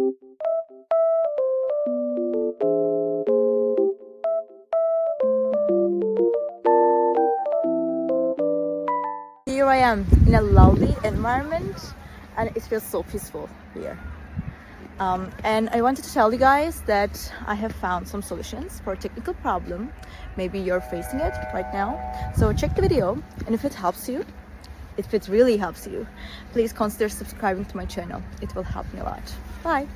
Here I am in a lovely environment and it feels so peaceful here. And I wanted to tell you guys that I have found some solutions for a technical problem. Maybe you're facing it right now. So check the video, and if it helps you, if it really helps you, please consider subscribing to my channel. It will help me a lot. Bye!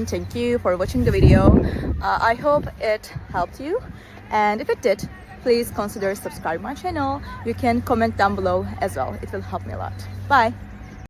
Thank you for watching the video. I hope it helped you, and if it did, please consider subscribing my channel. You can comment down below as well. It will help me a lot. Bye.